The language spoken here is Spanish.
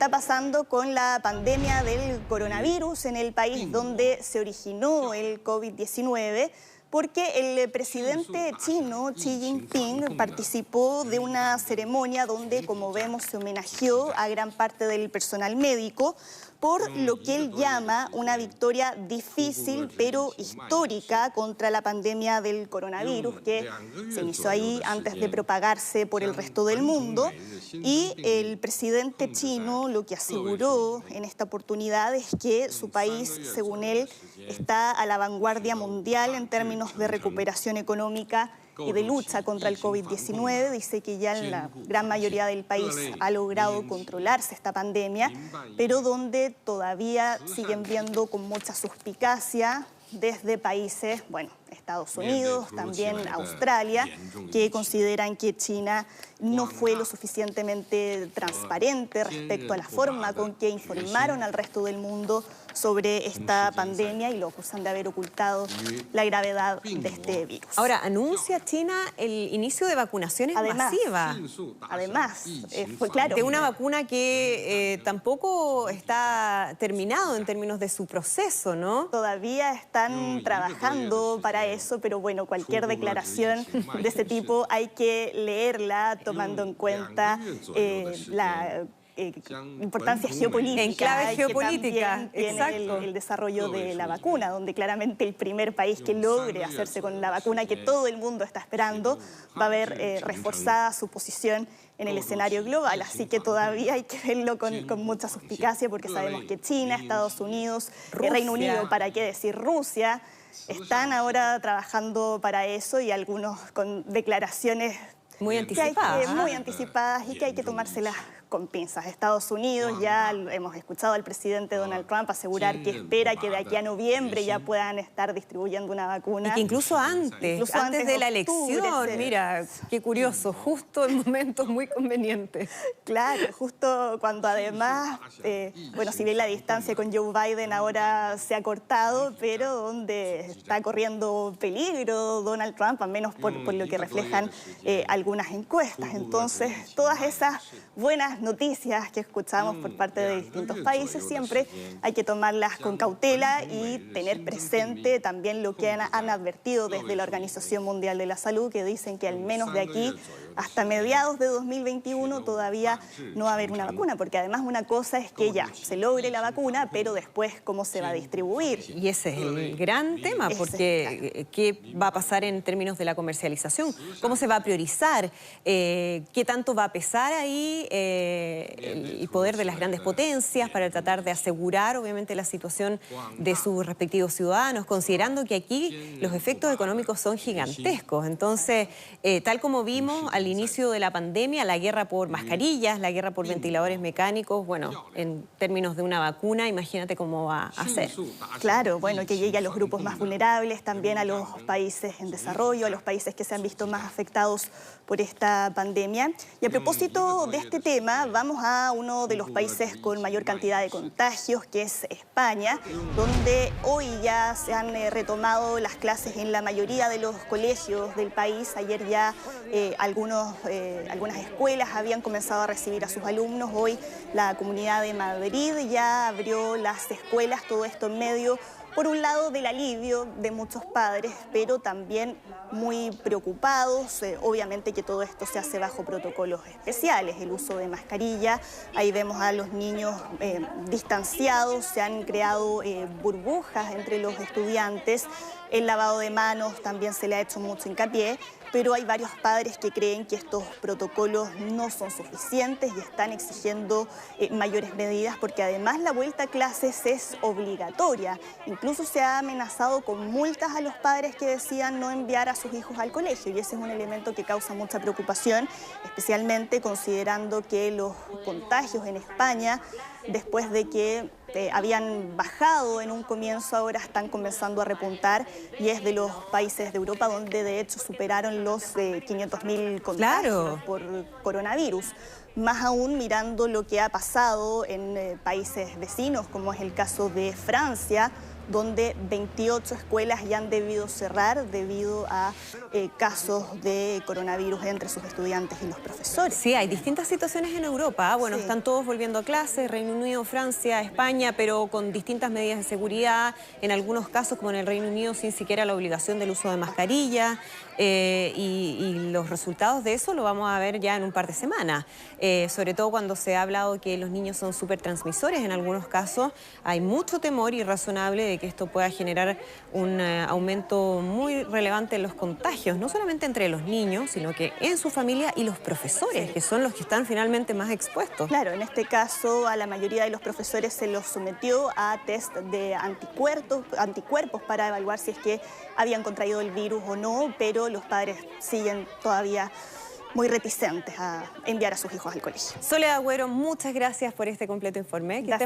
está pasando con la pandemia del coronavirus en el país donde se originó el COVID-19, porque el presidente chino, Xi Jinping, participó de una ceremonia donde, como vemos, se homenajeó a gran parte del personal médico por lo que él llama una victoria difícil pero histórica contra la pandemia del coronavirus, que se inició ahí antes de propagarse por el resto del mundo. Y el presidente chino lo que aseguró en esta oportunidad es que su país, según él, está a la vanguardia mundial en términos de recuperación económica y de lucha contra el COVID-19. Dice que ya en la gran mayoría del país ha logrado controlarse esta pandemia, pero donde todavía siguen viendo con mucha suspicacia desde países, bueno, Estados Unidos, también Australia, que consideran que China no fue lo suficientemente transparente respecto a la forma con que informaron al resto del mundo sobre esta pandemia y lo acusan de haber ocultado la gravedad de este virus. Ahora, anuncia China el inicio de vacunaciones masivas. Además, fue claro. De una vacuna que tampoco está terminado en términos de su proceso, ¿no? Todavía están trabajando para eso, pero bueno, cualquier declaración de este tipo hay que leerla tomando en cuenta la importancia geopolítica. En clave geopolítica, exacto. El desarrollo de la vacuna, donde claramente el primer país que logre hacerse con la vacuna que todo el mundo está esperando va a ver reforzada su posición en el escenario global. Así que todavía hay que verlo con mucha suspicacia, porque sabemos que China, Estados Unidos, Reino Unido, para qué decir Rusia, están ahora trabajando para eso, y algunos con declaraciones muy anticipadas y que hay que tomárselas con pinzas. Estados Unidos, ya hemos escuchado al presidente Donald Trump asegurar que espera que de aquí a noviembre ya puedan estar distribuyendo una vacuna. Y que incluso antes de la elección, mira, qué curioso, justo en momentos muy convenientes. Claro, justo cuando además, bueno, si bien la distancia con Joe Biden ahora se ha cortado, pero donde está corriendo peligro Donald Trump, al menos por lo que reflejan algunas encuestas. Entonces, todas esas buenas noticias que escuchamos por parte de distintos países siempre hay que tomarlas con cautela y tener presente también lo que han advertido desde la Organización Mundial de la Salud, que dicen que al menos de aquí hasta mediados de 2021 todavía no va a haber una vacuna, porque además una cosa es que ya se logre la vacuna, pero después cómo se va a distribuir. Y ese es el gran tema, porque ¿qué va a pasar en términos de la comercialización? ¿Cómo se va a priorizar? ¿Qué tanto va a pesar ahí el poder de las grandes potencias para tratar de asegurar, obviamente, la situación de sus respectivos ciudadanos, considerando que aquí los efectos económicos son gigantescos? Entonces, tal como vimos al inicio de la pandemia, la guerra por mascarillas, la guerra por ventiladores mecánicos, bueno, en términos de una vacuna, imagínate cómo va a ser. Claro, bueno, que llegue a los grupos más vulnerables, también a los países en desarrollo, a los países que se han visto más afectados por esta pandemia. Y a propósito de este tema, vamos a uno de los países con mayor cantidad de contagios, que es España, donde hoy ya se han retomado las clases en la mayoría de los colegios del país. Ayer ya algunas escuelas habían comenzado a recibir a sus alumnos. Hoy la Comunidad de Madrid ya abrió las escuelas, todo esto en medio, por un lado, del alivio de muchos padres, pero también muy preocupados. Obviamente que todo esto se hace bajo protocolos especiales, el uso de mascarilla. Ahí vemos a los niños distanciados, se han creado burbujas entre los estudiantes. El lavado de manos también se le ha hecho mucho hincapié, pero hay varios padres que creen que estos protocolos no son suficientes y están exigiendo mayores medidas, porque además la vuelta a clases es obligatoria. Incluso se ha amenazado con multas a los padres que decidan no enviar a sus hijos al colegio, y ese es un elemento que causa mucha preocupación, especialmente considerando que los contagios en España, después de que habían bajado en un comienzo, ahora están comenzando a repuntar, y es de los países de Europa donde de hecho superaron los 500.000 contagios por coronavirus. Más aún mirando lo que ha pasado en países vecinos, como es el caso de Francia, donde 28 escuelas ya han debido cerrar debido a casos de coronavirus entre sus estudiantes y los profesores. Sí, hay distintas situaciones en Europa. Bueno, Sí. están todos volviendo a clases, Reino Unido, Francia, España, pero con distintas medidas de seguridad. En algunos casos, como en el Reino Unido, sin siquiera la obligación del uso de mascarilla. Y los resultados de eso lo vamos a ver ya en un par de semanas. Sobre todo cuando se ha hablado que los niños son súper transmisores. En algunos casos hay mucho temor y razonable de que esto pueda generar un aumento muy relevante en los contagios, no solamente entre los niños, sino que en su familia y los profesores, que son los que están finalmente más expuestos. Claro, en este caso a la mayoría de los profesores se los sometió a test de anticuerpos para evaluar si es que habían contraído el virus o no, pero los padres siguen todavía muy reticentes a enviar a sus hijos al colegio. Soledad Agüero, muchas gracias por este completo informe. Que estés